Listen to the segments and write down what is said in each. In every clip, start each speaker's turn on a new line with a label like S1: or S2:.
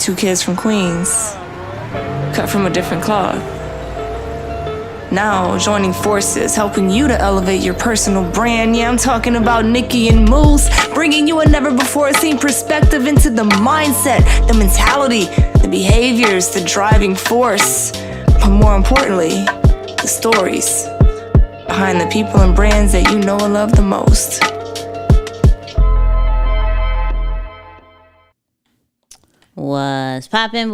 S1: Two kids from Queens, cut from a different cloth. Now joining forces, helping you to elevate your personal brand. Yeah, I'm talking about Nicky and Moose, bringing you a never-before-seen perspective into the mindset, the mentality, the behaviors, the driving force, but more importantly, the stories behind the people and brands that you know and love the most.
S2: Was poppin'.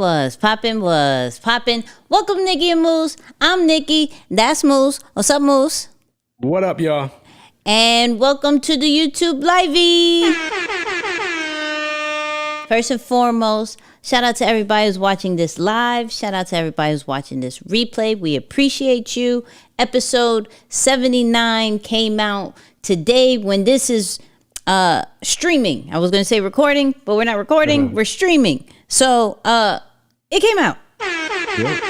S2: Welcome, Nicky and Moose. I'm Nicky. That's Moose. What's up, Moose?
S3: What up, y'all?
S2: And welcome to the YouTube Livey. First and foremost, shout out to everybody who's watching this live. Shout out to everybody who's watching this replay. We appreciate you. Episode 79 came out today when this is streaming. I was going to say recording, but we're not recording. We're streaming. So it came out.
S3: Yep.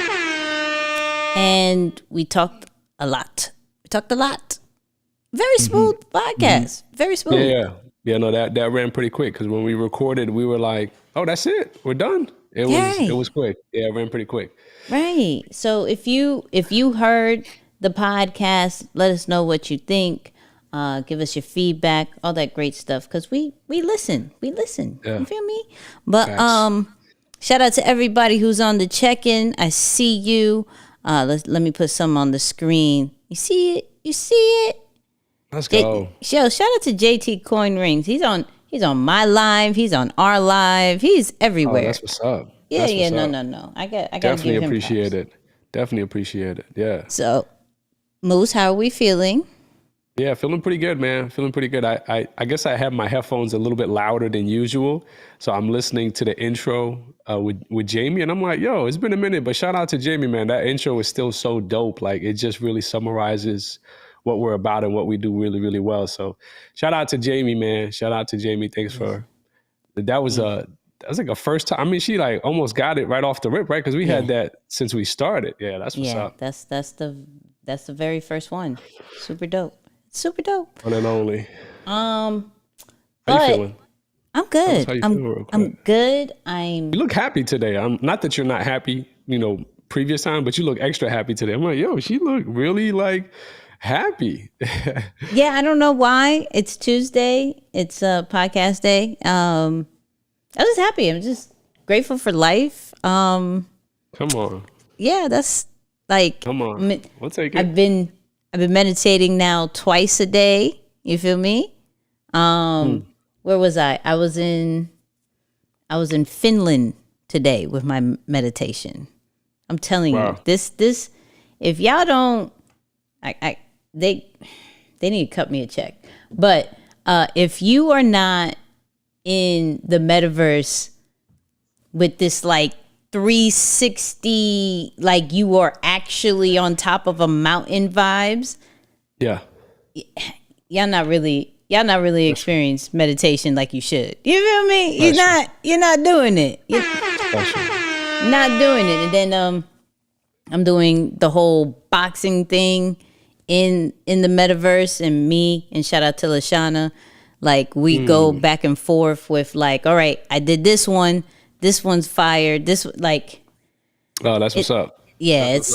S2: And we talked a lot. Very smooth podcast. Very smooth.
S3: Yeah, no, that ran pretty quick because when we recorded, we were like, oh, that's it. We're done. It was quick. Yeah, it ran pretty quick.
S2: Right. So if you heard the podcast, let us know what you think. Give us your feedback, all that great stuff, because we listen. Yeah. You feel me? But shout out to everybody who's on the check-in. I see you. Let me put some on the screen. You see it?
S3: Let's go.
S2: Shout out to JT Coin Rings. He's on my live. He's on our live. He's everywhere.
S3: Oh, that's what's up.
S2: No. I got
S3: Definitely appreciate it. Definitely appreciate it. Yeah.
S2: So, Moose, how are we feeling?
S3: Yeah, feeling pretty good, man. Feeling pretty good. I guess I have my headphones a little bit louder than usual. So I'm listening to the intro with Jamie, and I'm like, yo, it's been a minute, but shout out to Jamie, man. That intro is still so dope. Like, it just really summarizes what we're about and what we do really, really well. So shout out to Jamie, man. Shout out to Jamie. Thanks for that was like a first time. I mean, she like almost got it right off the rip, right? Because we had that since we started. Yeah, that's what's up.
S2: That's the very first one. Super dope.
S3: One and only.
S2: How you
S3: feeling?
S2: I'm good. I'm good.
S3: You look happy today. Not that you're not happy, previous time, but you look extra happy today. I'm like, yo, she look really like happy.
S2: Yeah, I don't know why. It's Tuesday. It's a podcast day. I'm just happy. I'm just grateful for life.
S3: Come on.
S2: Yeah, that's like.
S3: Come on. We'll take it.
S2: I've been meditating now twice a day. You feel me? Where was I? I was in Finland today with my meditation. I'm telling you, this if y'all don't, they need to cut me a check. But if you are not in the metaverse with this like 360, like you are actually on top of a mountain vibes.
S3: Yeah.
S2: Y'all not really experienced meditation like you should. You feel me? You're not doing it. You're not doing it. And then I'm doing the whole boxing thing in the metaverse, and me, and shout out to Lashana. Like we go back and forth with like, all right, I did this one. This one's fired. This like.
S3: Oh, that's what's up.
S2: Yeah, it's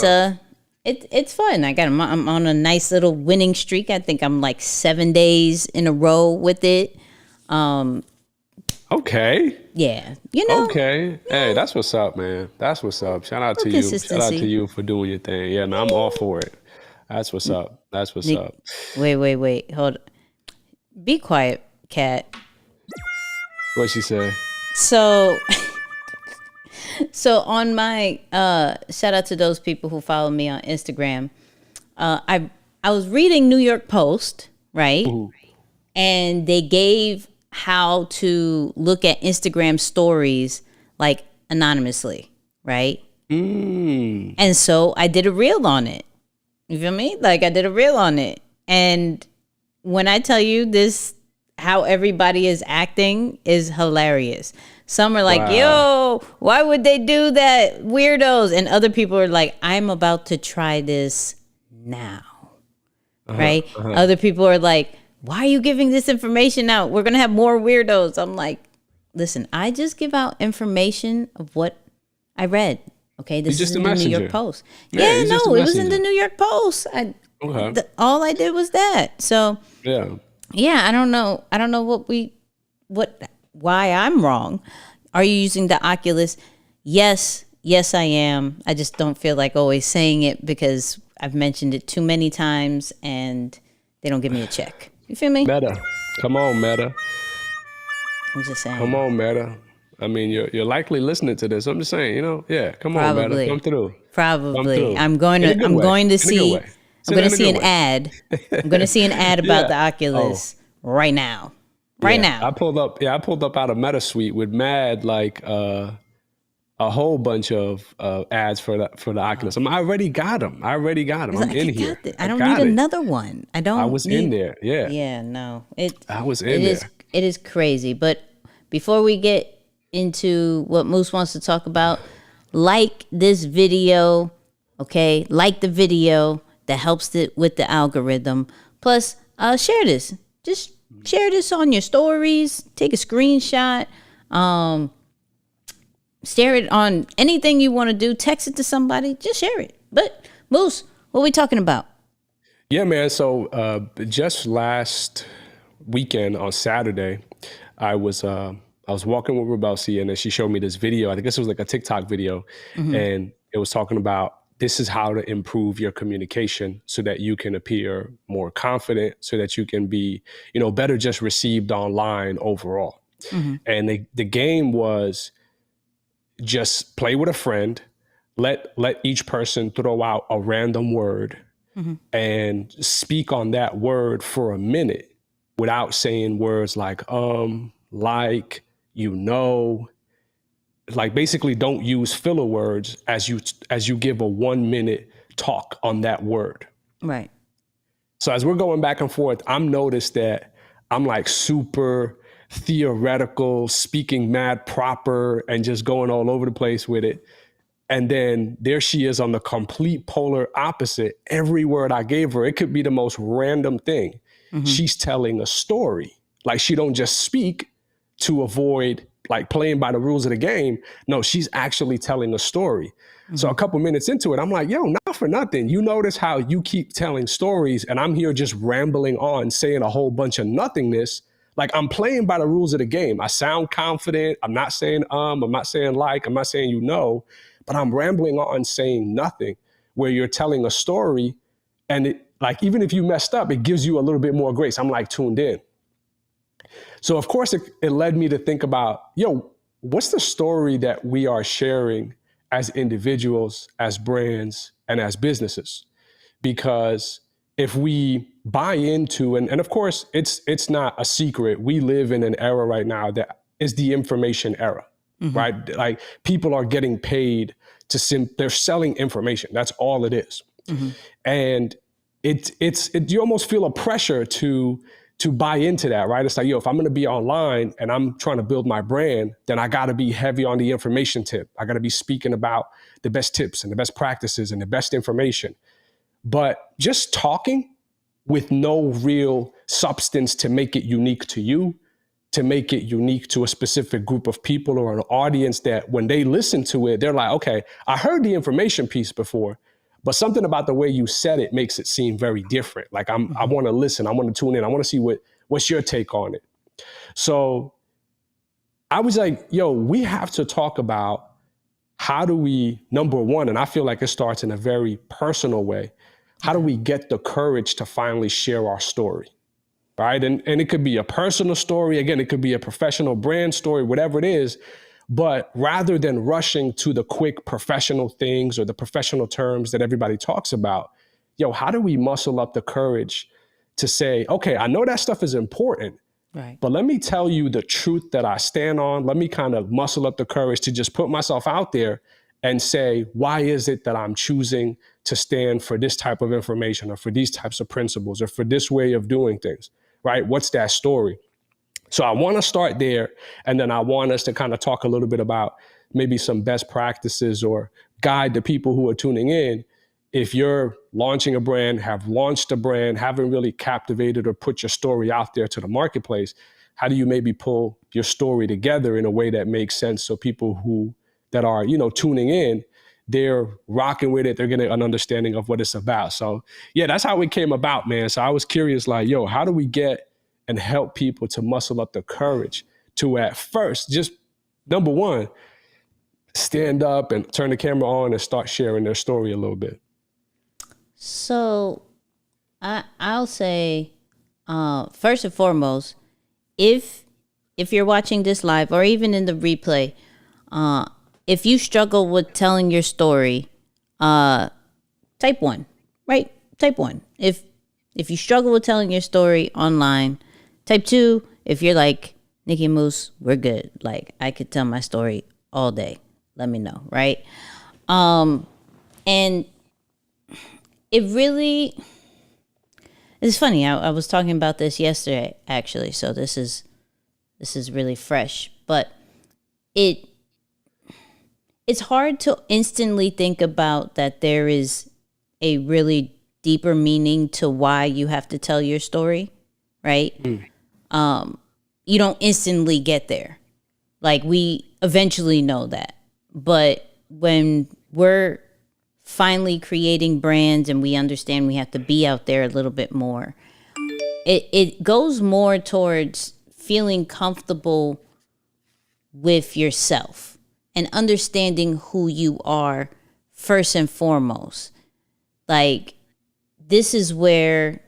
S2: fun. I'm on a nice little winning streak. I think I'm like 7 days in a row with it.
S3: Okay.
S2: Yeah,
S3: Okay. Hey, that's what's up, man. That's what's up. Shout out to you. Shout out to you for doing your thing. Yeah, no, I'm all for it. That's what's up. That's what's up.
S2: Wait. Hold on. Be quiet, cat.
S3: What'd she say?
S2: So on my shout out to those people who follow me on Instagram. I was reading New York Post, right?
S3: Ooh.
S2: And they gave how to look at Instagram stories like anonymously, right? And so I did a reel on it. You feel me? Like I did a reel on it. And when I tell you this, how everybody is acting is hilarious. Some are like, yo, why would they do that? Weirdos. And other people are like, I'm about to try this now. Right? Other people are like, why are you giving this information out? We're going to have more weirdos. I'm like, listen, I just give out information of what I read. Okay, this
S3: You're just
S2: is
S3: a
S2: in the New
S3: messenger.
S2: York Post.
S3: Yeah,
S2: Yeah,
S3: he's just a
S2: no, it was in the
S3: messenger.
S2: New York Post.
S3: Okay.
S2: All I did was that. So
S3: Yeah.
S2: yeah, I don't know. I don't know why I'm wrong. Are you using the Oculus? Yes, I am. I just don't feel like always saying it because I've mentioned it too many times and they don't give me a check. You feel me?
S3: Meta. Come on, Meta.
S2: I'm just saying.
S3: Come on, Meta. I mean, you're likely listening to this. I'm just saying, yeah, come on, Meta.
S2: Probably.
S3: Come through.
S2: Probably.
S3: In a good way.
S2: I'm going to
S3: In a good
S2: see
S3: way.
S2: I'm going
S3: In
S2: to
S3: a
S2: see
S3: good
S2: an
S3: way.
S2: ad. I'm going to see an ad about the Oculus right now. Right
S3: Yeah,
S2: now.
S3: I pulled up out of MetaSuite with mad a whole bunch of ads for the Oculus. I already got them. I'm in here.
S2: I
S3: I
S2: don't need
S3: got it.
S2: another one. I don't
S3: I was in
S2: need
S3: there. Yeah.
S2: Yeah, no.
S3: I was in there.
S2: It is crazy. But before we get into what Moose wants to talk about, like this video, okay? Like the video that helps it with the algorithm. Plus, share this. Just share this on your stories. Take a screenshot. Share it on anything you want to do. Text it to somebody. Just share it. But Moose, what are we talking about?
S3: Yeah, man. So just last weekend on Saturday, I was walking with Rebelsi, and then she showed me this video. I guess it was like a TikTok video, and it was talking about this is how to improve your communication so that you can appear more confident, so that you can be, better just received online overall. And the game was just play with a friend, let each person throw out a random word and speak on that word for a minute without saying words like like, like basically don't use filler words as you give a 1 minute talk on that word.
S2: Right.
S3: So as we're going back and forth, I'm noticed that I'm like super theoretical, speaking mad proper and just going all over the place with it. And then there she is on the complete polar opposite. Every word I gave her, it could be the most random thing. She's telling a story. Like she don't just speak to avoid like playing by the rules of the game. No, she's actually telling a story. So a couple minutes into it, I'm like, yo, not for nothing. You notice how you keep telling stories and I'm here just rambling on, saying a whole bunch of nothingness. Like I'm playing by the rules of the game. I sound confident. I'm not saying I'm not saying like, I'm not saying but I'm rambling on saying nothing where you're telling a story. And it, like, even if you messed up, it gives you a little bit more grace. I'm like tuned in. So of course it led me to think about, what's the story that we are sharing as individuals, as brands, and as businesses? Because if we buy into, and of course it's not a secret, we live in an era right now that is the information era, right? Like people are getting paid they're selling information. That's all it is. And you almost feel a pressure to buy into that, right? It's like, if I'm going to be online and I'm trying to build my brand, then I got to be heavy on the information tip. I got to be speaking about the best tips and the best practices and the best information. But just talking with no real substance to make it unique to you, to make it unique to a specific group of people or an audience that when they listen to it, they're like, okay, I heard the information piece before, but something about the way you said it makes it seem very different. Like I want to listen. I want to tune in. I want to see what's your take on it. So I was like, we have to talk about how do we, number one, and I feel like it starts in a very personal way. How do we get the courage to finally share our story? Right. And it could be a personal story. Again, it could be a professional brand story, whatever it is. But rather than rushing to the quick professional things or the professional terms that everybody talks about, how do we muscle up the courage to say, okay, I know that stuff is important,
S2: Right.
S3: but let me tell you the truth that I stand on. Let me kind of muscle up the courage to just put myself out there and say, why is it that I'm choosing to stand for this type of information or for these types of principles or for this way of doing things, right? What's that story? So I want to start there. And then I want us to kind of talk a little bit about maybe some best practices or guide the people who are tuning in. If you're launching a brand, have launched a brand, haven't really captivated or put your story out there to the marketplace, how do you maybe pull your story together in a way that makes sense. So people that are, tuning in, they're rocking with it. They're getting an understanding of what it's about. So yeah, that's how it came about, man. So I was curious, like, yo, how do we get and help people to muscle up the courage to at first, just number one, stand up and turn the camera on and start sharing their story a little bit?
S2: So I'll say, first and foremost, if you're watching this live or even in the replay, if you struggle with telling your story, type 1, right? Type 1. If you struggle with telling your story online, type 2. If you're like, Nicky and Moose, we're good. Like, I could tell my story all day. Let me know, right? And it really, it's funny. I was talking about this yesterday, actually. So this is really fresh, but it's hard to instantly think about that there is a really deeper meaning to why you have to tell your story, right? You don't instantly get there. Like, we eventually know that. But when we're finally creating brands and we understand we have to be out there a little bit more, it goes more towards feeling comfortable with yourself and understanding who you are first and foremost. Like, this is where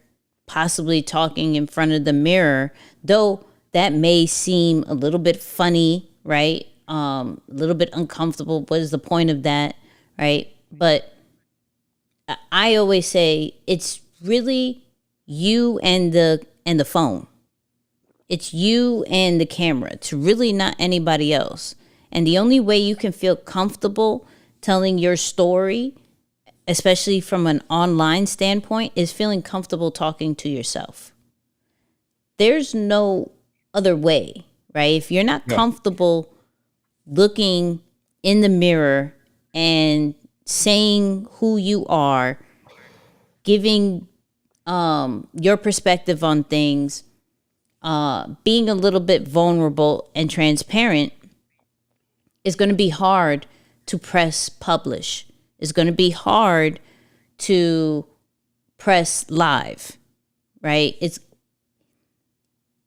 S2: possibly talking in front of the mirror, though that may seem a little bit funny, right? A little bit uncomfortable. What is the point of that, right? But I always say it's really you and the phone. It's you and the camera. It's really not anybody else. And the only way you can feel comfortable telling your story, especially from an online standpoint, is feeling comfortable talking to yourself. There's no other way, right? If you're not comfortable looking in the mirror and saying who you are, giving your perspective on things, being a little bit vulnerable and transparent, it's going to be hard to press publish. It's going to be hard to press live, right?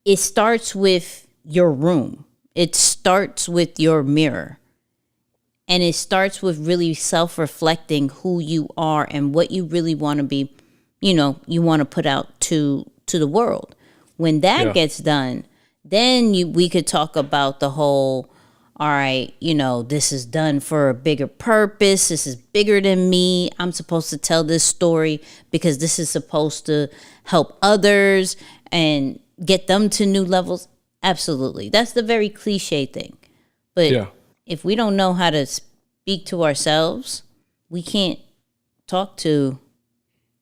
S2: It starts with your room. It starts with your mirror. And it starts with really self-reflecting who you are and what you really want to be, you want to put out to the world. When that gets done, then we could talk about the whole, all right, this is done for a bigger purpose. This is bigger than me. I'm supposed to tell this story because this is supposed to help others and get them to new levels. Absolutely. That's the very cliche thing. But if we don't know how to speak to ourselves, we can't talk to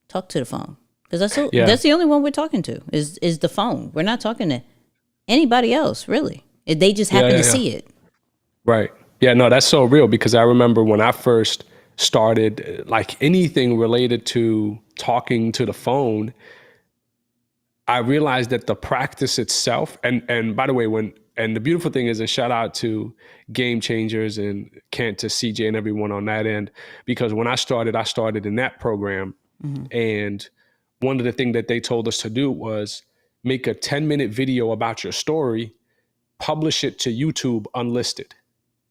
S2: the phone. Because that's the only one we're talking to is the phone. We're not talking to anybody else, really. They just happen to see it.
S3: Right. Yeah, no, that's so real, because I remember when I first started, like anything related to talking to the phone, I realized that the practice itself, and by the way, and the beautiful thing is a shout out to Game Changers and Kent, to CJ and everyone on that end, because when I started in that program. And one of the things that they told us to do was make a 10-minute video about your story, publish it to YouTube unlisted.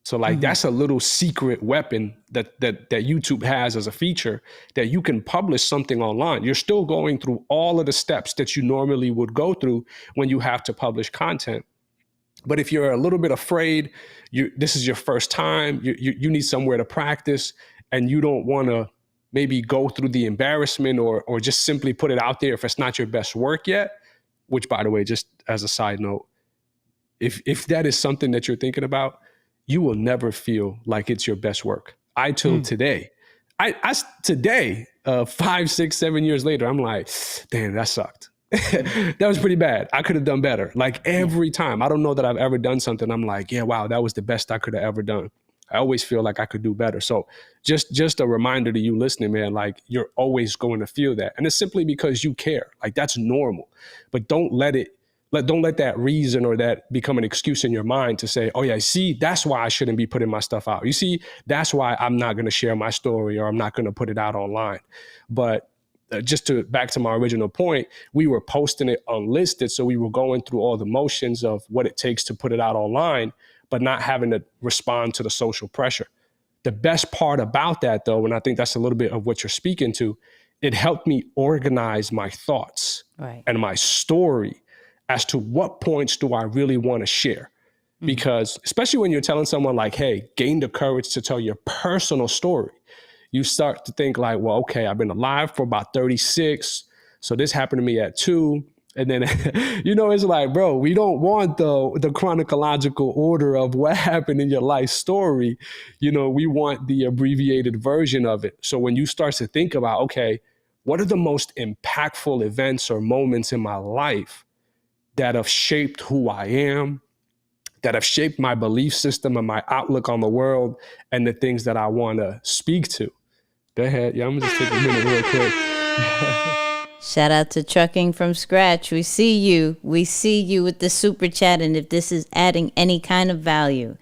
S3: So like that's a little secret weapon that YouTube has as a feature, that you can publish something online. You're still going through all of the steps that you normally would go through when you have to publish content. But if you're a little bit afraid, this is your first time, you need somewhere to practice, and you don't want to maybe go through the embarrassment or just simply put it out there if it's not your best work yet, which, by the way, just as a side note, if that is something that you're thinking about, you will never feel like it's your best work. Today, today, 5, 6, 7 years later, I'm like, damn, that sucked. That was pretty bad. I could have done better. Like every time. I don't know that I've ever done something I'm like, yeah, wow, that was the best I could have ever done. I always feel like I could do better. So just a reminder to you listening, man, like you're always going to feel that. And it's simply because you care. Like that's normal. But don't let it don't let that reason or that become an excuse in your mind to say, oh yeah, see, that's why I shouldn't be putting my stuff out. You see, that's why I'm not going to share my story, or I'm not going to put it out online. But just to back to my original point, we were posting it unlisted. So we were going through all the motions of what it takes to put it out online, but not having to respond to the social pressure. The best part about that, though, and I think that's a little bit of what you're speaking to, it helped me organize my thoughts and my story as to what points do I really want to share. Because especially when you're telling someone like, hey, gain the courage to tell your personal story, you start to think like, well, okay, I've been alive for about 36. So this happened to me at 2. And then, it's like, bro, we don't want the chronological order of what happened in your life story. We want the abbreviated version of it. So when you start to think about, okay, what are the most impactful events or moments in my life that have shaped who I am, that have shaped my belief system and my outlook on the world and the things that I want to speak to? Go ahead. Yeah, I'm going to just take a minute real quick.
S2: Shout out to Trucking from Scratch. We see you. We see you with the super chat. And if this is adding any kind of value,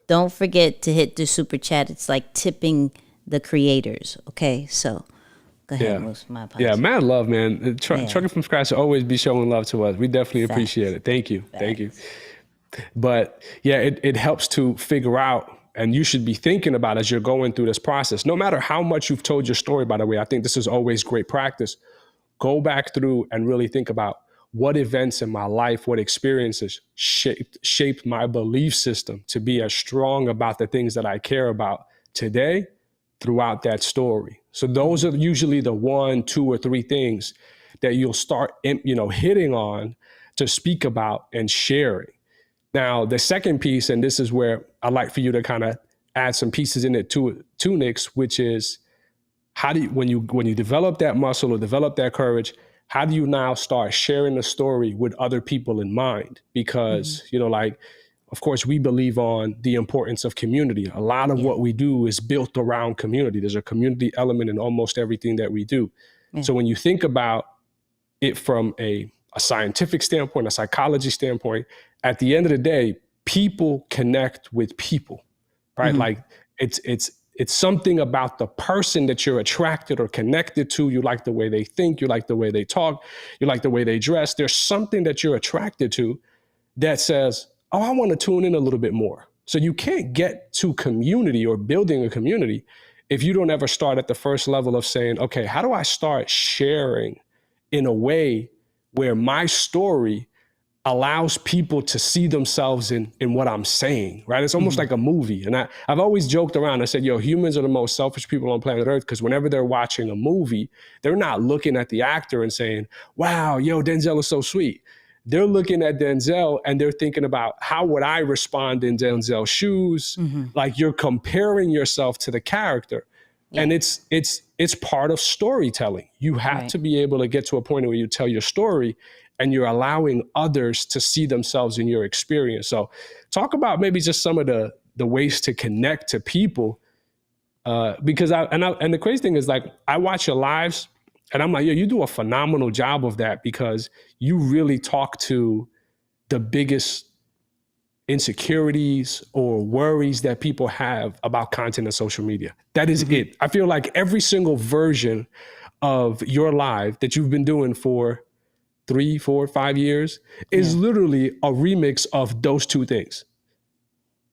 S2: don't forget to hit the super chat. It's like tipping the creators. Okay, so go ahead, Moose. My apologies.
S3: Yeah, mad love, man. Trucking from Scratch will always be showing love to us. We definitely appreciate it. Thank you. Thank you. But yeah, it helps to figure out, and you should be thinking about as you're going through this process, no matter how much you've told your story, by the way, I think this is always great practice. Go back through and really think about what events in my life, what experiences shaped my belief system to be as strong about the things that I care about today throughout that story. So those are usually the 1, 2, or 3 things that you'll start, hitting on to speak about and sharing. Now, the second piece, and this is where I'd like for you to kind of add some pieces in it to Nix, which is how do you, when you develop that muscle or develop that courage, how do you now start sharing the story with other people in mind? Because, of course, we believe on the importance of community. A lot of what we do is built around community. There's a community element in almost everything that we do. Yeah. So when you think about it from a scientific standpoint, a psychology standpoint, at the end of the day, people connect with people, right? Like it's something about the person that you're attracted or connected to. You like the way they think, you like the way they talk, you like the way they dress. There's something that you're attracted to that says, oh, I want to tune in a little bit more. So you can't get to community or building a community if you don't ever start at the first level of saying, okay, how do I start sharing in a way where my story allows people to see themselves in what I'm saying, right? It's almost like a movie. And I've always joked around. I said, humans are the most selfish people on planet Earth, because whenever they're watching a movie, they're not looking at the actor and saying, wow, Denzel is so sweet. They're looking at Denzel and they're thinking about, how would I respond in Denzel's shoes? Like, you're comparing yourself to the character. Yeah. And it's part of storytelling. You have to be able to get to a point where you tell your story and you're allowing others to see themselves in your experience. So talk about maybe just some of the ways to connect to people. Because the crazy thing is, like, I watch your lives and I'm like, you do a phenomenal job of that, because you really talk to the biggest insecurities or worries that people have about content and social media. That is it. I feel like every single version of your live that you've been doing for 3, 4, 5 years is literally a remix of those 2 things.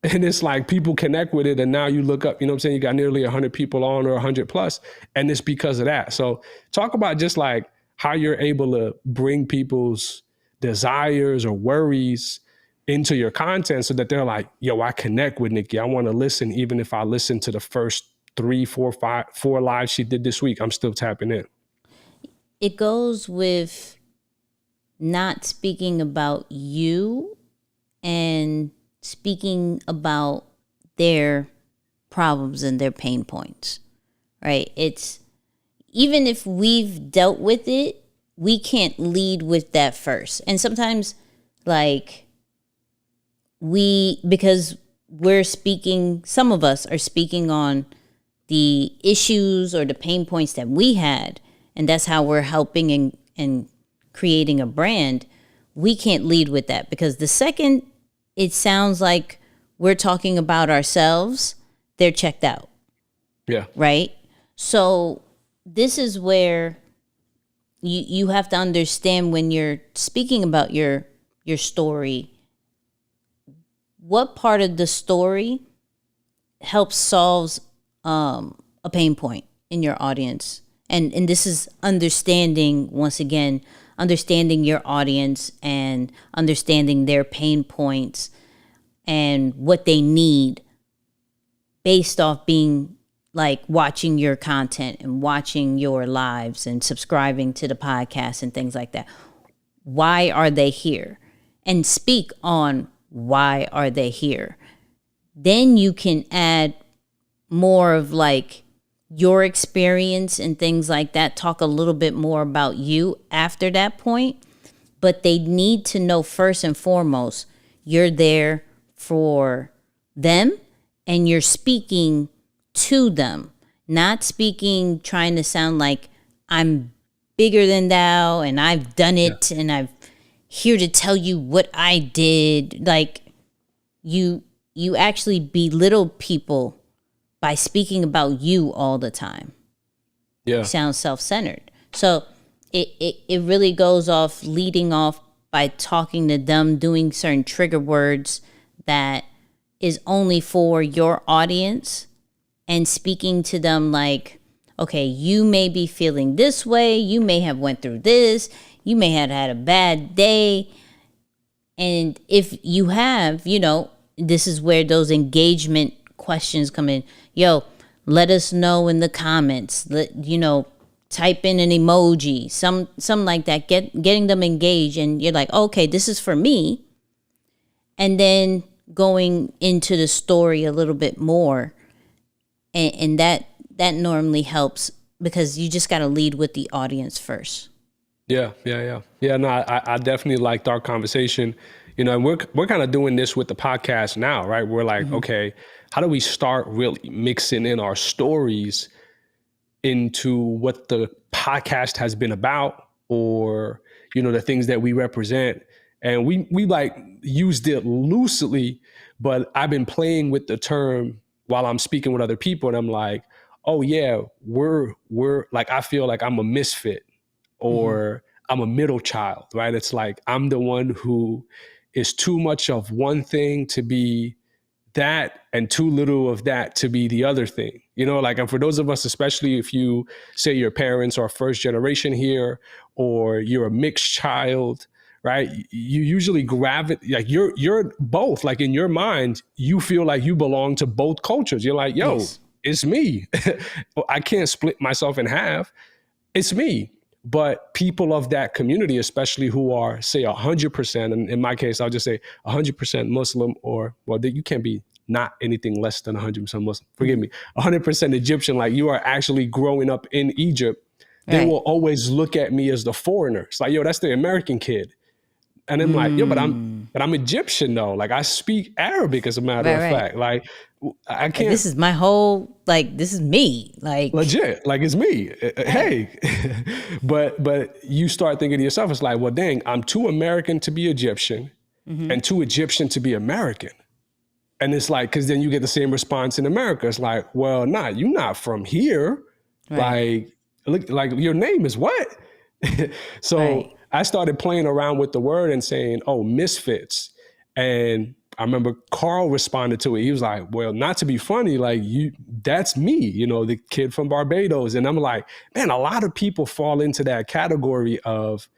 S3: And it's like people connect with it, and now you look up, you got nearly 100 people on, or 100 plus, and it's because of that. So talk about just like how you're able to bring people's desires or worries into your content so that they're like, I connect with Nicky. I want to listen. Even if I listen to the first 3, 4, 5, 4 lives she did this week, I'm still tapping in.
S2: It goes with not speaking about you and speaking about their problems and their pain points, right? It's, even if we've dealt with it, we can't lead with that first. And sometimes, like, because we're speaking, some of us are speaking on the issues or the pain points that we had, and that's how we're helping and creating a brand, we can't lead with that, because the second it sounds like we're talking about ourselves, they're checked out.
S3: Yeah.
S2: Right? So this is where you have to understand, when you're speaking about your story, what part of the story helps solves a pain point in your audience. And this is understanding, once again, understanding your audience and understanding their pain points and what they need, based off being like watching your content and watching your lives and subscribing to the podcast and things like that. Why are they here? And speak on why are they here. Then you can add more of like your experience and things like that. Talk a little bit more about you after that point. But they need to know, first and foremost, you're there for them and you're speaking to them, not speaking trying to sound like I'm bigger than thou and I've done it and I'm here to tell you what I did. Like you actually belittle people by speaking about you all the time.
S3: Yeah.
S2: You sound self-centered. So it really goes off, leading off by talking to them, doing certain trigger words that is only for your audience, and speaking to them like, okay, you may be feeling this way. You may have went through this. You may have had a bad day. And if you have, this is where those engagement questions come in. Yo, let us know in the comments. Type in an emoji, some like that. Getting them engaged, and you're like, okay, this is for me. And then going into the story a little bit more. And that normally helps, because you just got to lead with the audience first.
S3: Yeah. No, I definitely liked our conversation. And we're kind of doing this with the podcast now, right? We're like, okay, how do we start really mixing in our stories into what the podcast has been about, or the things that we represent? And we like used it loosely, but I've been playing with the term while I'm speaking with other people, and I'm like, oh yeah, we're like, I feel like I'm a misfit, or I'm a middle child, right? It's like I'm the one who is too much of one thing to be that, and too little of that to be the other thing. And for those of us, especially if you say your parents are first generation here, or you're a mixed child, right? You usually gravitate, like you're both, like in your mind, you feel like you belong to both cultures. You're like, yo, yes, it's me. I can't split myself in half. It's me. But people of that community, especially who are, say, 100%, and in my case, I'll just say 100% Muslim, or, well, you can't be not anything less than 100% Muslim. Forgive me. 100% Egyptian, like you are actually growing up in Egypt. They will always look at me as the foreigner. It's like, yo, that's the American kid. And I'm like, yo, but I'm Egyptian though. Like I speak Arabic, as a matter of fact. Like I can't.
S2: This is my whole, like, this is me. Like
S3: legit. Like it's me. Hey. But you start thinking to yourself, it's like, well, dang, I'm too American to be Egyptian, and too Egyptian to be American. And it's like, because then you get the same response in America. It's like, well, nah, you're not from here. Right. Like your name is what? So I started playing around with the word and saying, oh, misfits. And I remember Carl responded to it. He was like, well, not to be funny, like that's me, the kid from Barbados. And I'm like, man, a lot of people fall into that category of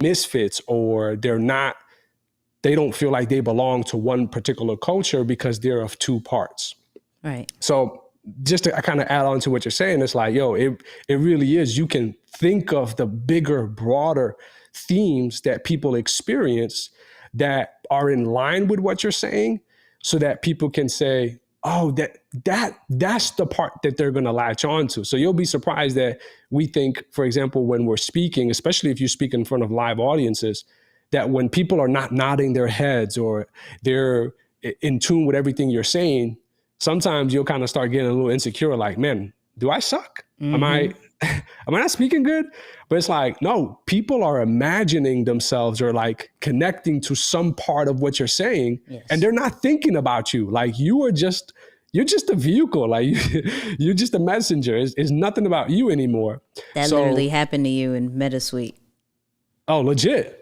S3: misfits, or they don't feel like they belong to one particular culture because they're of two parts. Right. So just to kind of add on to what you're saying, it's like, yo, it really is. You can think of the bigger, broader themes that people experience that are in line with what you're saying, so that people can say, oh, that's the part that they're going to latch on to. So you'll be surprised that we think, for example, when we're speaking, especially if you speak in front of live audiences, that when people are not nodding their heads or they're in tune with everything you're saying, sometimes you'll kind of start getting a little insecure, like, man, do I suck? Am I not speaking good? But it's like, no, people are imagining themselves or like connecting to some part of what you're saying, and they're not thinking about you. Like you're just a vehicle. Like you're just a messenger. It's nothing about you anymore.
S2: That literally happened to you in MetaSuite.
S3: Oh, legit.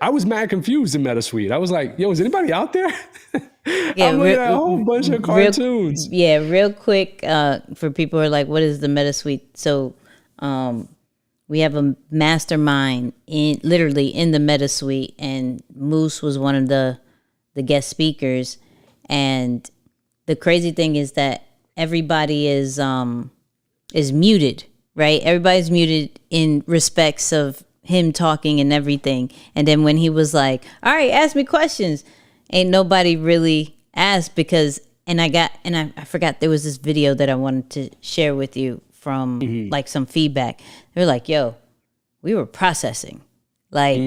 S3: I was mad confused in MetaSuite. I was like, yo, is anybody out there?
S2: Yeah,
S3: I'm looking at a whole bunch of cartoons.
S2: Real quick, for people who are like, what is the MetaSuite? So we have a mastermind literally in the MetaSuite, and Moose was one of the guest speakers. And the crazy thing is that everybody is muted, right? Everybody's muted in respects of him talking and everything. And then when he was like, all right, ask me questions, ain't nobody really asked because, I forgot there was this video that I wanted to share with you from like some feedback. They were like, yo, we were processing. Like,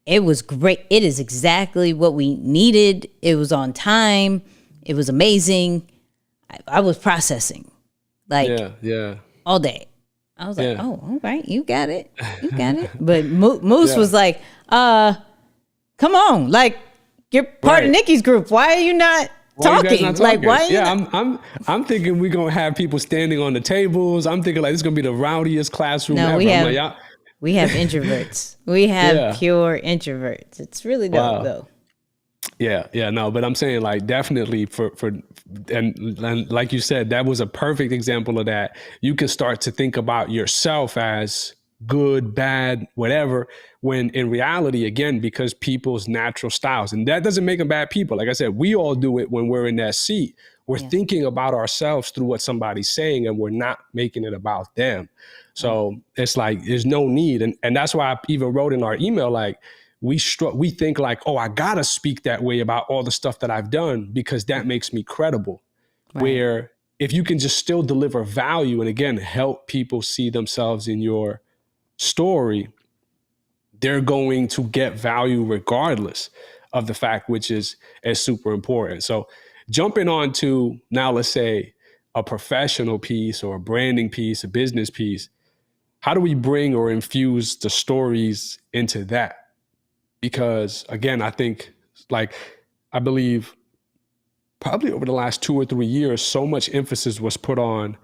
S2: it was great. It is exactly what we needed. It was on time. It was amazing. I was processing like all day. I was like, oh, all right, you got it. But Moose was like, come on, like you're part of Nicky's group. Why are you not talking? Like, why?
S3: I'm thinking we're gonna have people standing on the tables. I'm thinking like this is gonna be the rowdiest classroom ever.
S2: We have introverts. We have pure introverts. It's really dope though.
S3: Yeah, no, but I'm saying like definitely and like you said, that was a perfect example of that. You can start to think about yourself as good, bad, whatever, when in reality, again, because people's natural styles, and that doesn't make them bad people. Like I said, we all do it when we're in that seat. We're thinking about ourselves through what somebody's saying, and we're not making it about them. So it's like, there's no need. And that's why I even wrote in our email, like, we think like, oh, I gotta speak that way about all the stuff that I've done because that makes me credible. Right. Where if you can just still deliver value and again, help people see themselves in your story, they're going to get value regardless of the fact, which is super important. So jumping on to now, let's say a professional piece or a branding piece, a business piece, how do we bring or infuse the stories into that? Because again, I think I believe probably over the last 2 or 3 years, so much emphasis was put on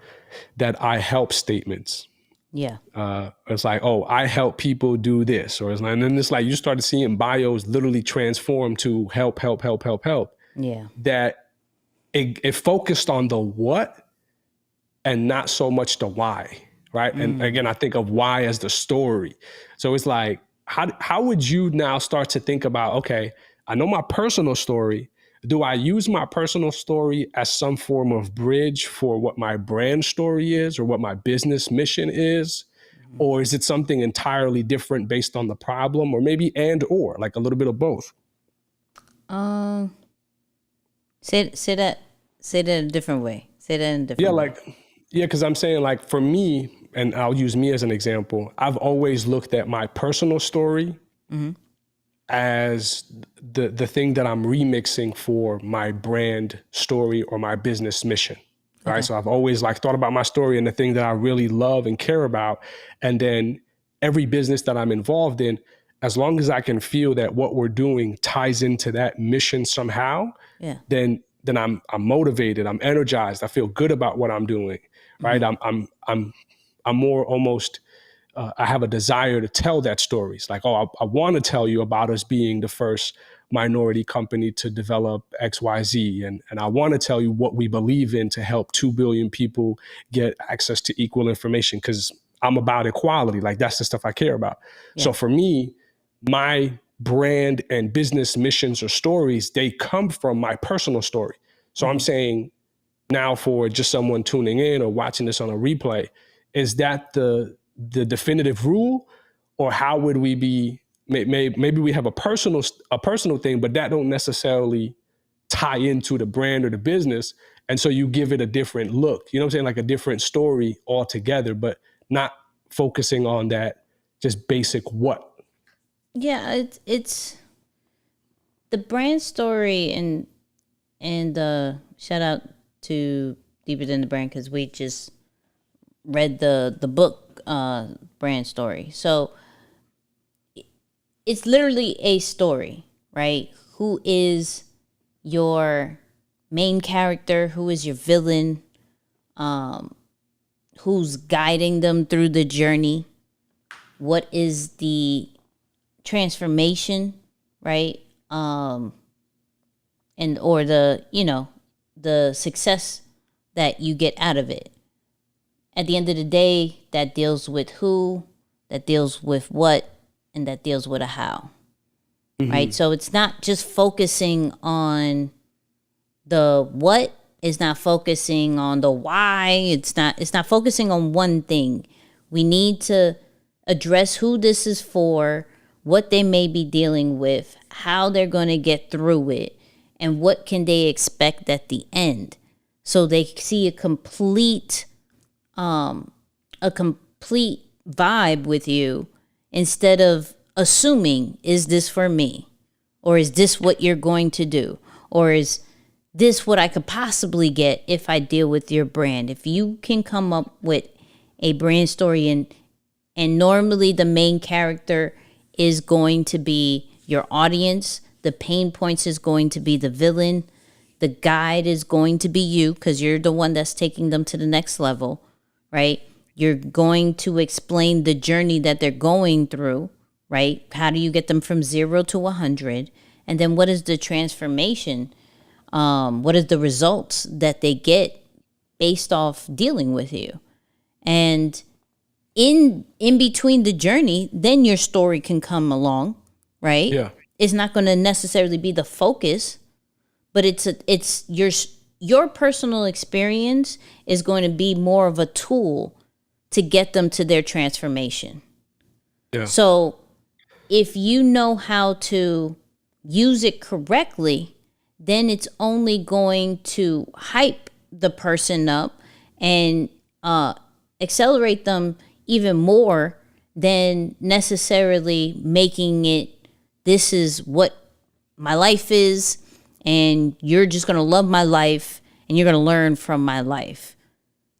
S3: that I help statements.
S2: Yeah.
S3: It's like, oh, I help people do this. Or it's like, and then it's like you started seeing bios literally transform to help.
S2: Yeah.
S3: That it focused on the what and not so much the why. Right. And again, I think of why as the story. So it's like, how would you now start to think about, okay, I know my personal story. Do I use my personal story as some form of bridge for what my brand story is or what my business mission is? Or is it something entirely different based on the problem, or maybe or like a little bit of both?
S2: Say that in a different way. Say that in a different way.
S3: Because I'm saying like for me, and I'll use me as an example, I've always looked at my personal story as the thing that I'm remixing for my brand story or my business mission. Okay. Right. So I've always like thought about my story and the thing that I really love and care about. And then every business that I'm involved in, as long as I can feel that what we're doing ties into that mission somehow, then I'm motivated, I'm energized, I feel good about what I'm doing. Right. I'm more almost, I have a desire to tell that story. It's like, oh, I want to tell you about us being the first minority company to develop XYZ. And I want to tell you what we believe in to help 2 billion people get access to equal information, because I'm about equality. Like that's the stuff I care about. Yeah. So for me, my brand and business missions or stories, they come from my personal story. So I'm saying now for just someone tuning in or watching this on a replay, is that the definitive rule, or how would we be? Maybe we have a personal thing, but that don't necessarily tie into the brand or the business, and so you give it a different look. You know what I'm saying? Like a different story altogether, but not focusing on that just basic what.
S2: Yeah, it's the brand story, and shout out to deeper than the brand because we just read the book brand story. So it's literally a story, right? Who is your main character? Who is your villain? Who's guiding them through the journey? What is the transformation, right? And or the, the success that you get out of it. At the end of the day, that deals with who, that deals with what, and that deals with a how. Right? So it's not just focusing on the what, it's not focusing on the why, it's not focusing on one thing. We need to address who this is for, what they may be dealing with, how they're going to get through it, and what can they expect at the end. So they see a complete vibe with you instead of assuming, is this for me? Or is this what you're going to do? Or is this what I could possibly get if I deal with your brand? If you can come up with a brand story and normally the main character is going to be your audience, the pain points is going to be the villain, the guide is going to be you because you're the one that's taking them to the next level, right? You're going to explain the journey that they're going through, right? How do you get them from 0 to 100? And then what is the transformation? What is the results that they get based off dealing with you? And in between the journey, then your story can come along, right?
S3: Yeah.
S2: It's not going to necessarily be the focus, but it's your personal experience is going to be more of a tool to get them to their transformation.
S3: Yeah.
S2: So if you know how to use it correctly, then it's only going to hype the person up and accelerate them even more than necessarily making it, this is what my life is, and you're just going to love my life, and you're going to learn from my life.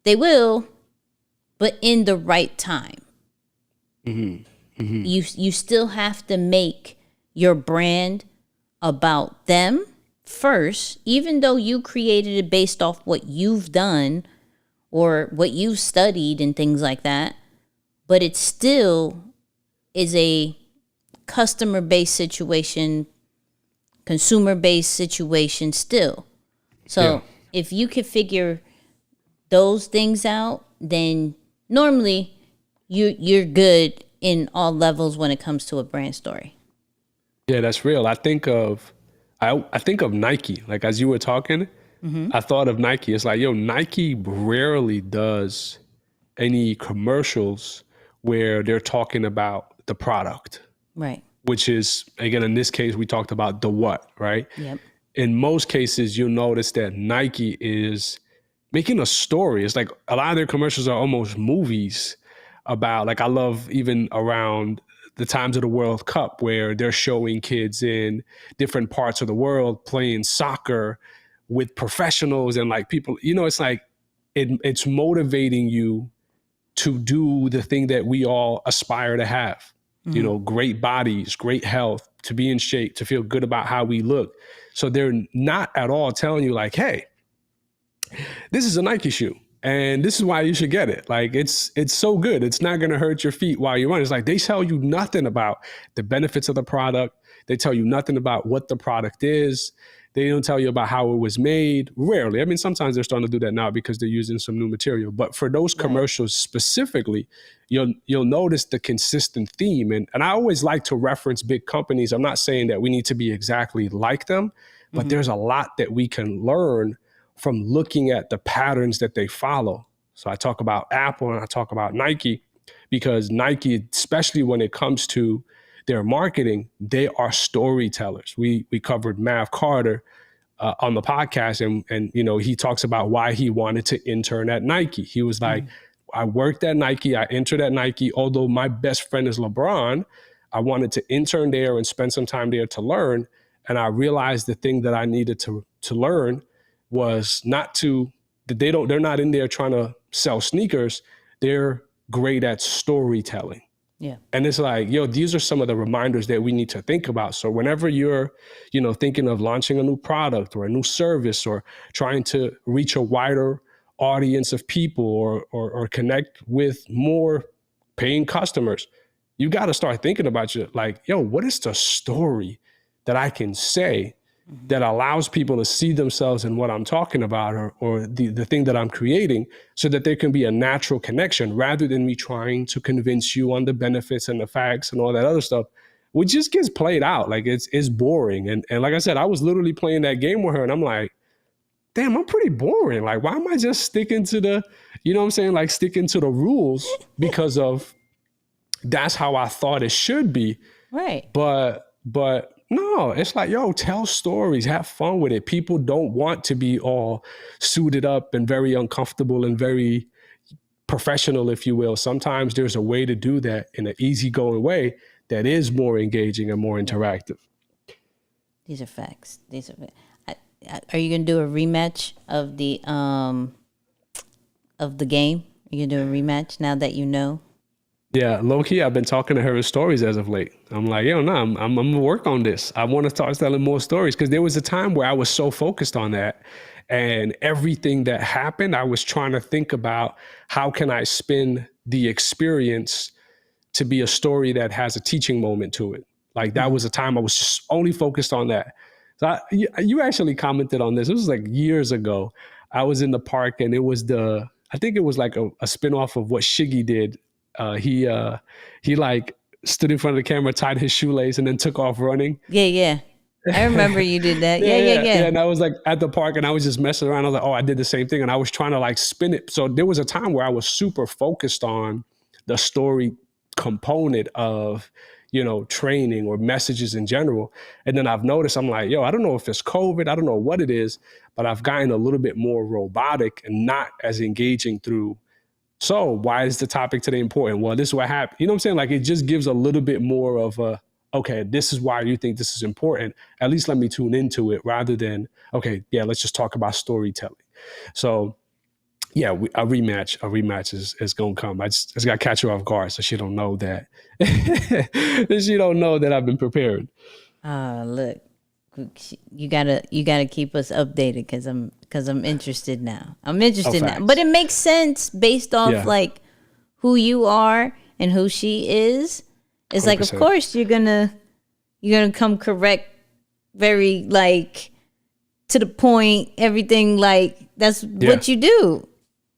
S2: They will, but in the right time. You still have to make your brand about them first, even though you created it based off what you've done or what you've studied and things like that. But it still is a customer-based situation, consumer-based situation still. So if you could figure those things out, then normally you're good in all levels when it comes to a brand story.
S3: Yeah, that's real. I think of Nike. Like as you were talking, I thought of Nike. It's like, Nike rarely does any commercials where they're talking about the product.
S2: Right.
S3: Which is, again, in this case, we talked about the what, right?
S2: Yep.
S3: In most cases, you'll notice that Nike is making a story. It's like a lot of their commercials are almost movies about, like, I love even around the times of the World Cup where they're showing kids in different parts of the world playing soccer with professionals and like people, it's like it's motivating you to do the thing that we all aspire to have. Great bodies, great health, to be in shape, to feel good about how we look. So they're not at all telling you like, hey, this is a Nike shoe and this is why you should get it. Like it's so good. It's not going to hurt your feet while you run. It's like they tell you nothing about the benefits of the product. They tell you nothing about what the product is. They don't tell you about how it was made. Rarely. I mean, sometimes they're starting to do that now because they're using some new material. But for those commercials specifically, you'll notice the consistent theme. And I always like to reference big companies. I'm not saying that we need to be exactly like them, but there's a lot that we can learn from looking at the patterns that they follow. So I talk about Apple and I talk about Nike because Nike, especially when it comes to their marketing, they are storytellers. We covered Mav Carter on the podcast, and he talks about why he wanted to intern at Nike. He was like, I worked at Nike, I entered at Nike. Although my best friend is LeBron, I wanted to intern there and spend some time there to learn. And I realized the thing that I needed to learn was not to they're not in there trying to sell sneakers. They're great at storytelling.
S2: Yeah.
S3: And it's like, yo, these are some of the reminders that we need to think about. So whenever you're, thinking of launching a new product or a new service or trying to reach a wider audience of people or connect with more paying customers, you got to start thinking about what is the story that I can say that allows people to see themselves in what I'm talking about or the thing that I'm creating, so that there can be a natural connection rather than me trying to convince you on the benefits and the facts and all that other stuff, which just gets played out. Like it's boring. And like I said, I was literally playing that game with her and I'm like, damn, I'm pretty boring. Like, why am I just sticking to the, like sticking to the rules because of that's how I thought it should be.
S2: Right.
S3: But no, it's like, yo, tell stories, have fun with it. People don't want to be all suited up and very uncomfortable and very professional, if you will. Sometimes there's a way to do that in an easygoing way that is more engaging and more interactive.
S2: These are facts. Are you gonna do a rematch of the game? Are you gonna do a rematch now that you know?
S3: Yeah, low key, I've been talking to her with stories as of late. I'm like, yo, no, I'm gonna work on this. I want to start telling more stories because there was a time where I was so focused on that, and everything that happened, I was trying to think about how can I spin the experience to be a story that has a teaching moment to it. Like that was a time I was just only focused on that. So you actually commented on this. It was like years ago. I was in the park and it was I think it was like a spinoff of what Shiggy did. He like stood in front of the camera, tied his shoelace, and then took off running.
S2: Yeah. I remember you did that. Yeah.
S3: And I was like at the park and I was just messing around. I was like, oh, I did the same thing. And I was trying to like spin it. So there was a time where I was super focused on the story component of, training or messages in general. And then I've noticed, I'm like, yo, I don't know if it's COVID. I don't know what it is, but I've gotten a little bit more robotic and not as engaging through. So why is the topic today important? Well, this is what happened. You know what I'm saying? Like it just gives a little bit more of okay, this is why you think this is important. At least let me tune into it rather than, okay, yeah, let's just talk about storytelling. So yeah, a rematch is going to come. I just got to catch her off guard so she don't know that. She don't know that I've been prepared.
S2: Look, you gotta keep us updated because I'm interested now. But it makes sense based off like who you are and who she is. It's 100%. Like, of course you're gonna come correct, very like to the point. Everything like that's what you do.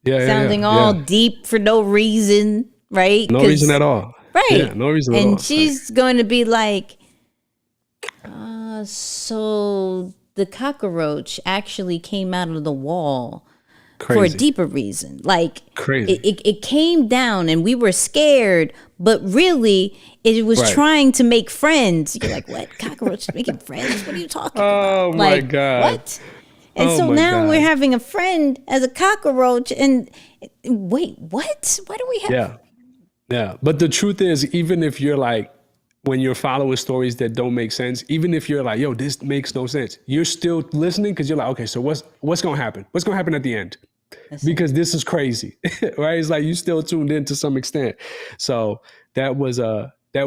S2: Sounding all deep for no reason, right?
S3: No reason at all.
S2: Right.
S3: Yeah, no reason at all.
S2: And she's going to be like, so the cockroach actually came out of the wall for a deeper reason. Like,
S3: crazy.
S2: It came down and we were scared, but really it was trying to make friends. You're like, what? Cockroach making friends? What are you talking about?
S3: Oh, my God.
S2: What? And so now we're having a friend as a cockroach. And wait, what? Why do we have?
S3: Yeah. But the truth is, even if you're like, when you're following stories that don't make sense, even if you're like, yo, this makes no sense, you're still listening because you're like, okay, so what's going to happen? What's going to happen at the end? Because this is crazy, right? It's like you still tuned in to some extent. So that was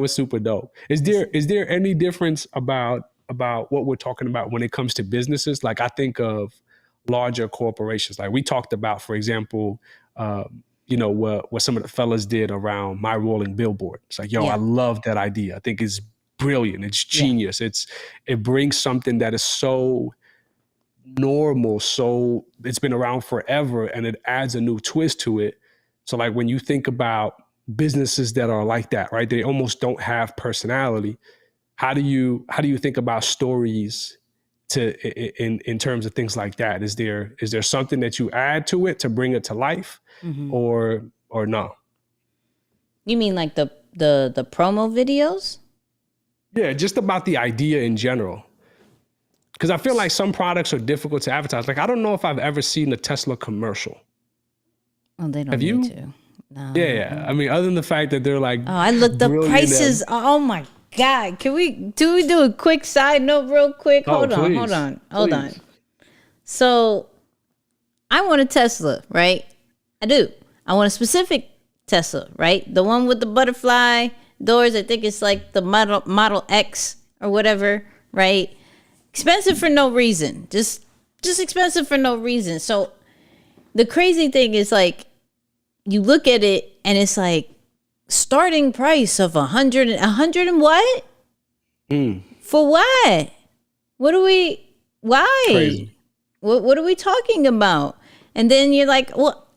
S3: super dope. Is there any difference about what we're talking about when it comes to businesses? Like I think of larger corporations. Like we talked about, for example, what some of the fellas did around my rolling billboard. It's like, yo, I love that idea. I think it's brilliant. It's genius. It brings something that is so normal. So it's been around forever and it adds a new twist to it. So like when you think about businesses that are like that, right? They almost don't have personality. How do you think about stories in terms of things like that? Is there something that you add to it to bring it to life, or no?
S2: You mean like the promo videos?
S3: Yeah, just about the idea in general. Because I feel like some products are difficult to advertise. Like I don't know if I've ever seen a Tesla commercial.
S2: Oh, they don't
S3: have
S2: need
S3: you?
S2: to. No.
S3: Yeah. I mean, other than the fact that they're like,
S2: I looked up prices. Oh my God. Do we do a quick side note real quick? Hold on. So I want a Tesla, right? I do. I want a specific Tesla, right? The one with the butterfly doors. I think it's like the Model X or whatever, right? Expensive for no reason. Just expensive for no reason. So the crazy thing is, like, you look at it and it's like starting price of 100 and what? For what? Why?
S3: Crazy.
S2: What are we talking about? And then you're like, well,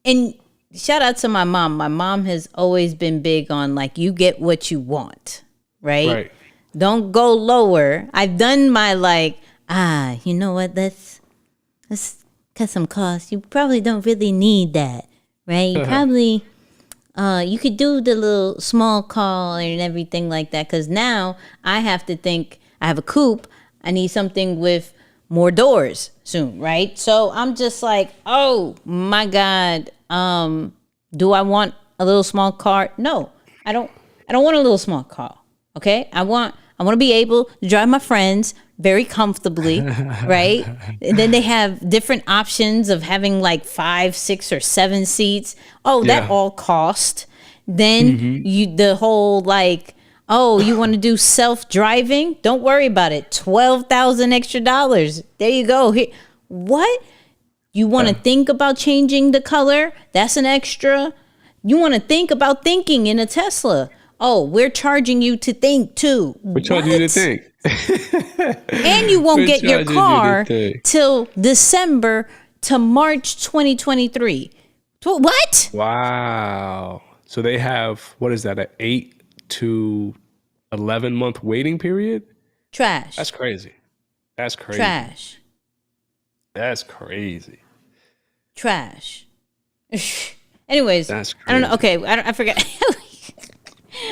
S2: and shout out to my mom. My mom has always been big on, like, you get what you want, right?
S3: Right.
S2: Don't go lower. I've done my, like, you know what? Let's cut some costs. You probably don't really need that, right? You probably, you could do the little small call and everything like that. Because now I have to think, I have a coupe. I need something with more doors soon, right? So I'm just like, oh my God. Do I want a little small car? No, I don't want a little small car. Okay. I want to be able to drive my friends very comfortably, right? And then they have different options of having like 5, 6, or 7 seats. Oh, that all cost. Then the whole, like, oh, you want to do self-driving? Don't worry about it. $12,000 extra dollars. There you go. Here. What? You want to think about changing the color? That's an extra. You want to think about thinking in a Tesla. Oh, we're charging you to think too.
S3: We're charging you to think.
S2: And you won't get your car till December to March 2023. What?
S3: Wow. So they have, what is that, an 8 to 11 month waiting period?
S2: Trash.
S3: That's crazy. That's crazy.
S2: Trash.
S3: That's crazy.
S2: Trash. Anyways,
S3: That's crazy.
S2: I don't know. Okay, I forgot.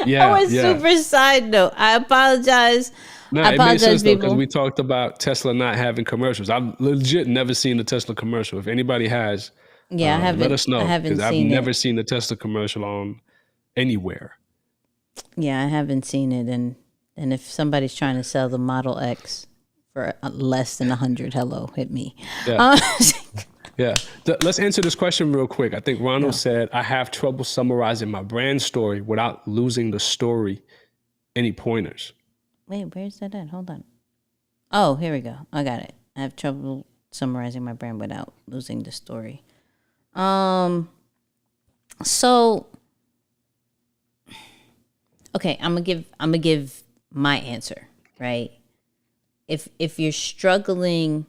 S3: Yeah,
S2: I was super side note. I apologize.
S3: No,
S2: I
S3: it makes
S2: apologize,
S3: sense though,
S2: people.
S3: because we talked about Tesla not having commercials. I've legit never seen a Tesla commercial. If anybody has,
S2: Yeah, I haven't.
S3: let us know.
S2: I haven't
S3: Because I've
S2: seen
S3: never
S2: it.
S3: seen a Tesla commercial on anywhere.
S2: Yeah, I haven't seen it. And if somebody's trying to sell the Model X for less than 100, hello, hit me.
S3: Yeah. Yeah. Let's answer this question real quick. I think Ronald said, I have trouble summarizing my brand story without losing the story. Any pointers?
S2: Wait, where's that at? Hold on. Oh, here we go. I got it. I have trouble summarizing my brand without losing the story. So okay, I'm gonna give my answer, right? If you're struggling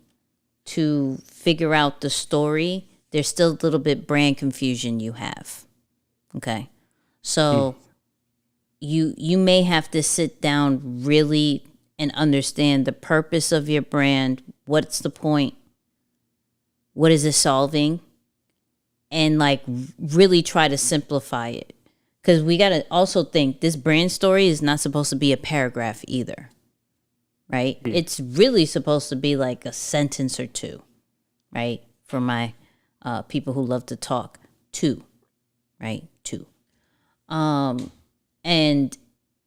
S2: to figure out the story, there's still a little bit brand confusion you have. Okay. So you may have to sit down really and understand the purpose of your brand. What's the point? What is it solving? And, like, really try to simplify it. Because we got to also think this brand story is not supposed to be a paragraph either. Right? It's really supposed to be like a sentence or two. Right? For my people who love to talk. 2. Right? 2. And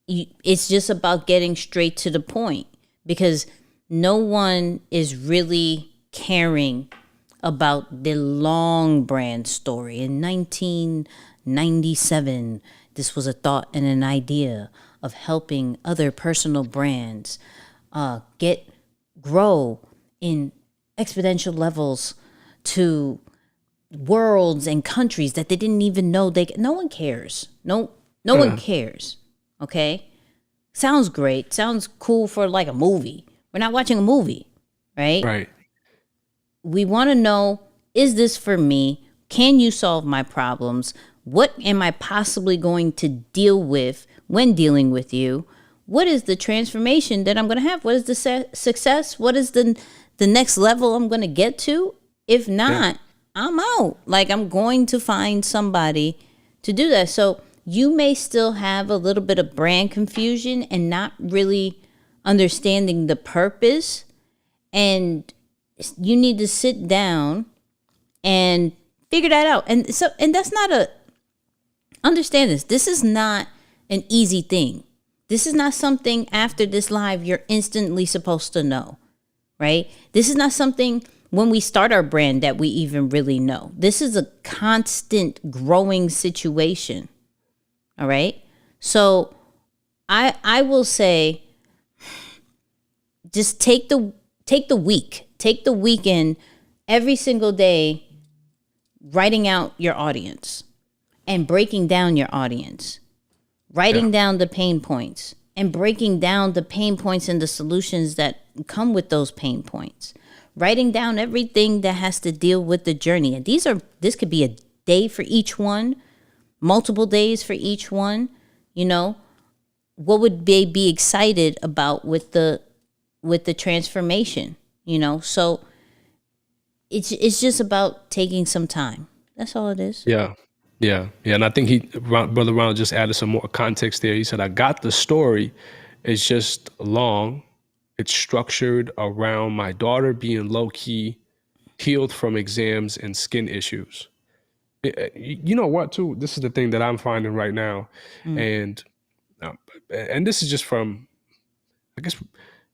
S2: it's just about getting straight to the point, because no one is really caring about the long brand story. In 1997, this was a thought and an idea of helping other personal brands grow in exponential levels to worlds and countries that they didn't even know no one cares. No one cares. Okay? Sounds great. Sounds cool for, like, a movie. We're not watching a movie, right?
S3: Right.
S2: We want to know, is this for me? Can you solve my problems? What am I possibly going to deal with when dealing with you? What is the transformation that I'm going to have? What is the success? What is the next level I'm going to get to? If not, I'm out. Like, I'm going to find somebody to do that. So you may still have a little bit of brand confusion and not really understanding the purpose. And you need to sit down and figure that out. And that's not understand this. This is not an easy thing. This is not something after this live you're instantly supposed to know, right? This is not something when we start our brand that we even really know. This is a constant growing situation. All right. So I will say, just take the weekend every single day, writing out your audience and breaking down your audience, writing down the pain points and breaking down the pain points and the solutions that come with those pain points, writing down everything that has to deal with the journey. And this could be a day for each one, multiple days for each one. You know, what would they be excited about with the transformation? You know, so it's just about taking some time. That's all it is.
S3: Yeah. And I think Brother Ronald just added some more context there. He said, I got the story. It's just long. It's structured around my daughter being low-key healed from exams and skin issues. You know what, too? This is the thing that I'm finding right now. And this is just from, I guess,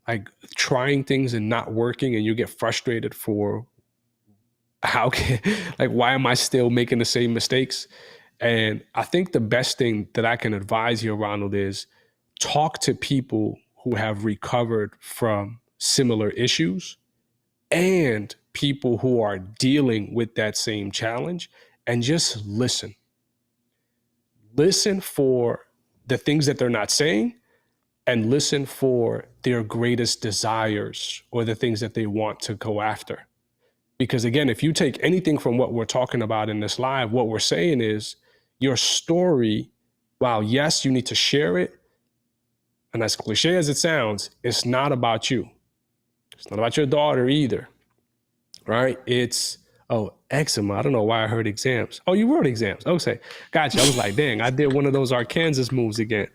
S3: like trying things and not working, and you get frustrated for why am I still making the same mistakes? And I think the best thing that I can advise you, Ronald, is talk to people who have recovered from similar issues and people who are dealing with that same challenge, and just listen. Listen for the things that they're not saying, and listen for their greatest desires or the things that they want to go after. Because again, if you take anything from what we're talking about in this live, what we're saying is your story, while yes, you need to share it, and as cliche as it sounds, it's not about you. It's not about your daughter either, right? It's, eczema. I don't know why I heard exams. Oh, you wrote exams. Okay, gotcha. I was like, dang, I did one of those Arkansas moves again.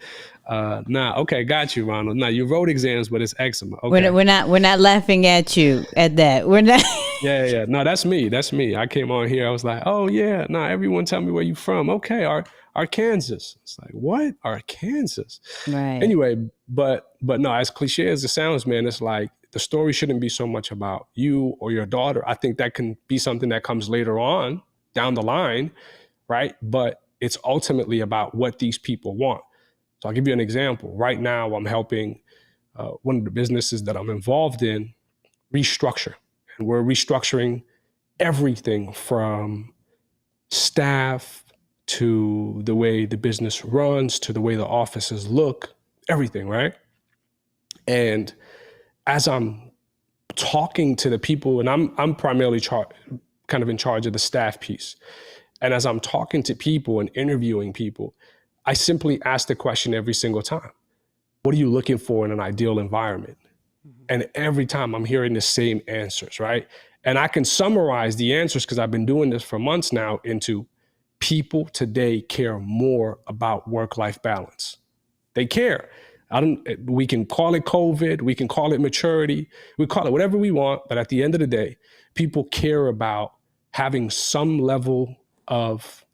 S3: Okay, got you, Ronald. Nah, you wrote exams, but it's eczema. Okay.
S2: We're not laughing at you at that. We're not.
S3: Yeah. No, that's me. I came on here. I was like, oh yeah, nah, everyone tell me where you from. Okay, Arkansas. It's like, what? Arkansas.
S2: Right.
S3: Anyway, but no, as cliche as it sounds, man, it's like the story shouldn't be so much about you or your daughter. I think that can be something that comes later on down the line, right? But it's ultimately about what these people want. So I'll give you an example. Right now, I'm helping one of the businesses that I'm involved in restructure. And we're restructuring everything from staff to the way the business runs, to the way the offices look, everything, right? And as I'm talking to the people, and I'm primarily kind of in charge of the staff piece. And as I'm talking to people and interviewing people, I simply ask the question every single time, what are you looking for in an ideal environment? And every time I'm hearing the same answers, right? And I can summarize the answers, because I've been doing this for months now, into people today care more about work-life balance. They care. We can call it COVID, we can call it maturity, we call it whatever we want, but at the end of the day, people care about having some level of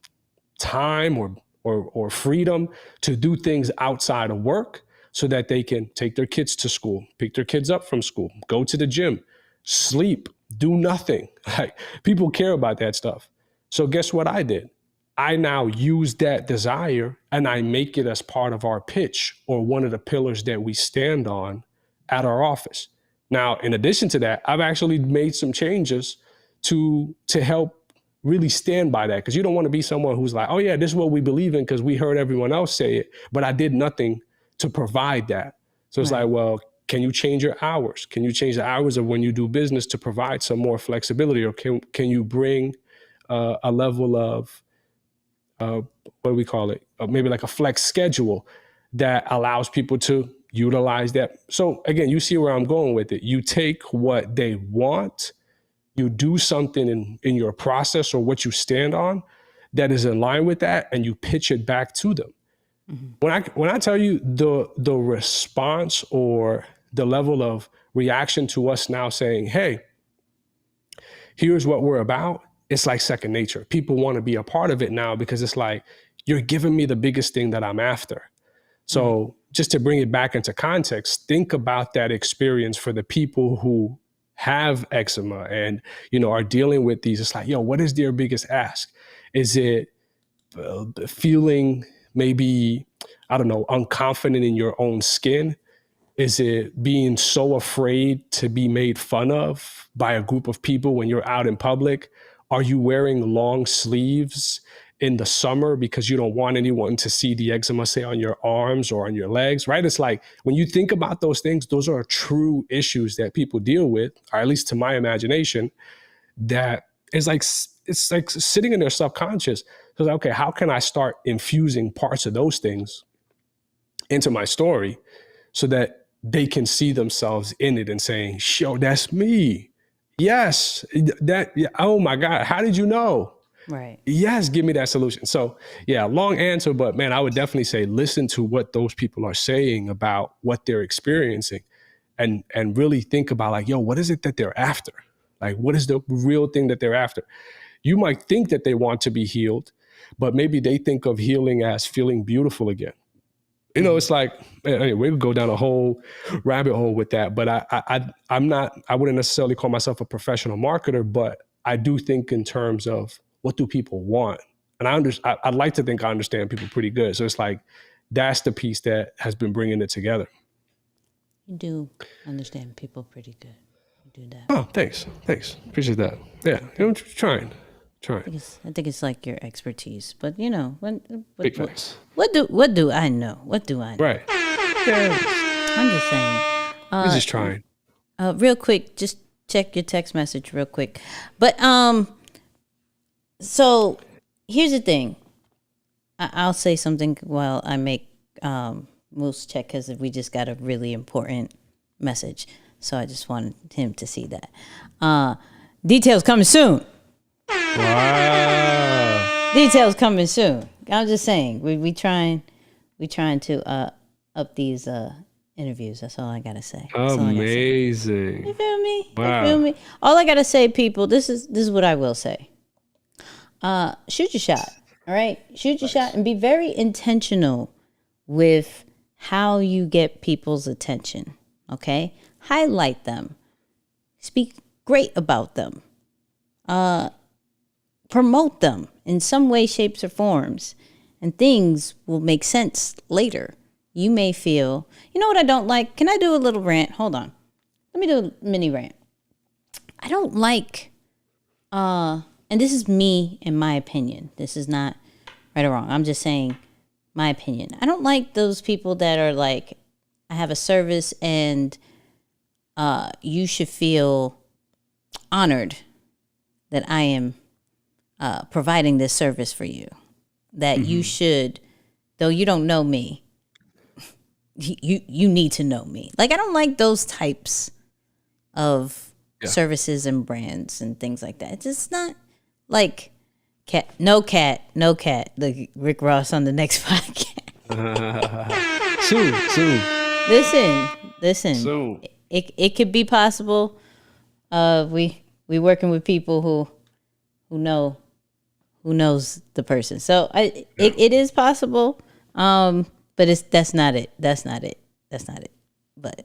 S3: time or freedom to do things outside of work, so that they can take their kids to school, pick their kids up from school, go to the gym, sleep, do nothing. Like, people care about that stuff. So guess what I did? I now use that desire and I make it as part of our pitch, or one of the pillars that we stand on at our office. Now, in addition to that, I've actually made some changes to help really stand by that, because you don't want to be someone who's like, oh yeah, this is what we believe in because we heard everyone else say it, but I did nothing to provide that. So it's like, well, can you change your hours? Can you change the hours of when you do business to provide some more flexibility? Or can you bring a level of, what do we call it? Maybe like a flex schedule that allows people to utilize that. So again, you see where I'm going with it. You take what they want, you do something in your process or what you stand on that is in line with that, and you pitch it back to them. Mm-hmm. When I tell you the response or the level of reaction to us now saying, hey, here's what we're about, it's like second nature. People want to be a part of it now, because it's like, you're giving me the biggest thing that I'm after. So just to bring it back into context, think about that experience for the people who have eczema and, are dealing with these, it's like, yo, what is their biggest ask? Is it feeling maybe, I don't know, unconfident in your own skin? Is it being so afraid to be made fun of by a group of people when you're out in public? Are you wearing long sleeves in the summer because you don't want anyone to see the eczema, say, on your arms or on your legs, right? It's like, when you think about those things, those are true issues that people deal with, or at least to my imagination, that is like, it's like sitting in their subconscious. So, like, okay, how can I start infusing parts of those things into my story so that they can see themselves in it and saying, "Yo, that's me. Yes, oh my God, how did you know?"
S2: Right.
S3: Yes, give me that solution. So yeah, long answer, but man, I would definitely say listen to what those people are saying about what they're experiencing, and really think about, like, yo, what is it that they're after? Like, what is the real thing that they're after? You might think that they want to be healed, but maybe they think of healing as feeling beautiful again. It's like, anyway, we could go down a whole rabbit hole with that, but I wouldn't necessarily call myself a professional marketer, but I do think in terms of what do people want? And I'd like to think I understand people pretty good. So it's like, that's the piece that has been bringing it together.
S2: You do understand people pretty good. You do that.
S3: Oh, thanks. Appreciate that. Yeah, I'm trying.
S2: I think it's like your expertise, but what do I know? What do I know?
S3: Right. Yeah.
S2: I'm just saying.
S3: I'm just trying.
S2: Real quick, just check your text message real quick. But so here's the thing. I'll say something while I make Moose check, because we just got a really important message. So I just wanted him to see that. Details coming soon.
S3: Wow.
S2: Details coming soon. I'm just saying, we trying to up these interviews. That's all I gotta say.
S3: Amazing.
S2: You feel me?
S3: Wow.
S2: You feel me? All I gotta say, people, this is what I will say. Shoot your shot. All right? Shoot your shot and be very intentional with how you get people's attention. Okay? Highlight them. Speak great about them. Promote them in some way, shapes, or forms, and things will make sense later. You may feel, you know what I don't like? Can I do a little rant? Hold on. Let me do a mini rant. I don't like, and this is me in my opinion. This is not right or wrong. I'm just saying my opinion. I don't like those people that are like, I have a service and you should feel honored that I am providing this service for you, that you should, though you don't know me, you need to know me. Like, I don't like those types of services and brands and things like that. It's just not like no cat, the Rick Ross on the next podcast.
S3: Soon.
S2: Listen.
S3: Soon.
S2: It could be possible. We working with people who knows the person. So it is possible. But that's not it. But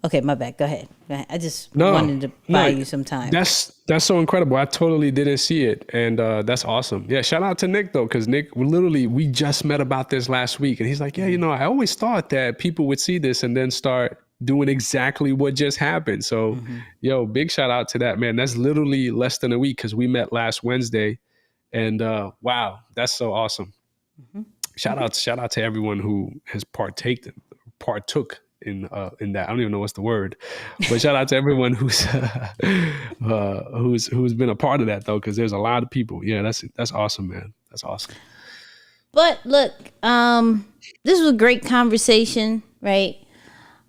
S2: okay, my bad. Go ahead. I just wanted to buy you some time.
S3: That's so incredible. I totally didn't see it, and that's awesome. Yeah, shout out to Nick though, because Nick, we just met about this last week, and he's like, yeah, I always thought that people would see this and then start doing exactly what just happened. So, yo, big shout out to that, man. That's literally less than a week, because we met last Wednesday, and wow, that's so awesome. Shout out to everyone who has partook in that. I don't even know what's the word, but shout out to everyone who's been a part of that though, because there's a lot of people. Yeah, that's awesome, man. That's awesome.
S2: But look, this was a great conversation, right?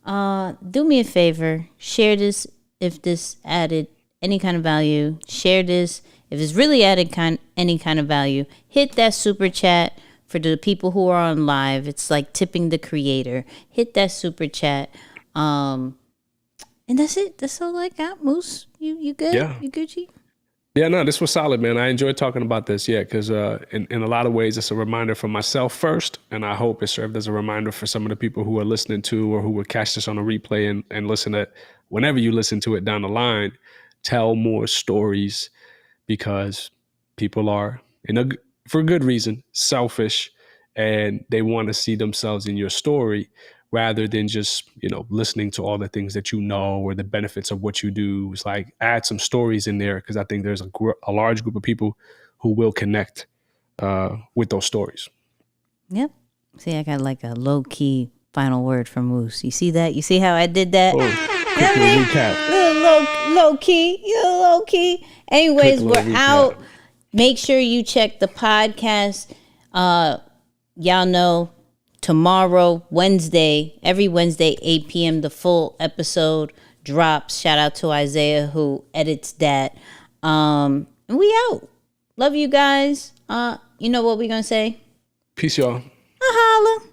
S2: Do me a favor, share this if this added any kind of value. Share this if it's really added any kind of value. Hit that super chat. For the people who are on live, it's like tipping the creator. Hit that super chat. And that's it. That's all I got, Moose. You good?
S3: Yeah.
S2: You Gucci?
S3: Yeah, no, this was solid, man. I enjoyed talking about this, because in a lot of ways, it's a reminder for myself first, and I hope it served as a reminder for some of the people who are listening to or who will catch this on a replay and listen at whenever you listen to it down the line, tell more stories, because people are, for good reason, selfish, and they want to see themselves in your story rather than just, listening to all the things that you know or the benefits of what you do. It's like, add some stories in there, because I think there's a large group of people who will connect with those stories.
S2: Yep. See, I got like a low key final word from Moose. You see that? You see how I did that?
S3: Quick little recap.
S2: Little low key. Anyways,
S3: Quick little
S2: we're
S3: recap.
S2: out. Make sure you check the podcast. Y'all know tomorrow, Wednesday, every Wednesday, 8 p.m., the full episode drops. Shout out to Isaiah who edits that. And we out. Love you guys. You know what we gonna say?
S3: Peace, y'all.
S2: Holla.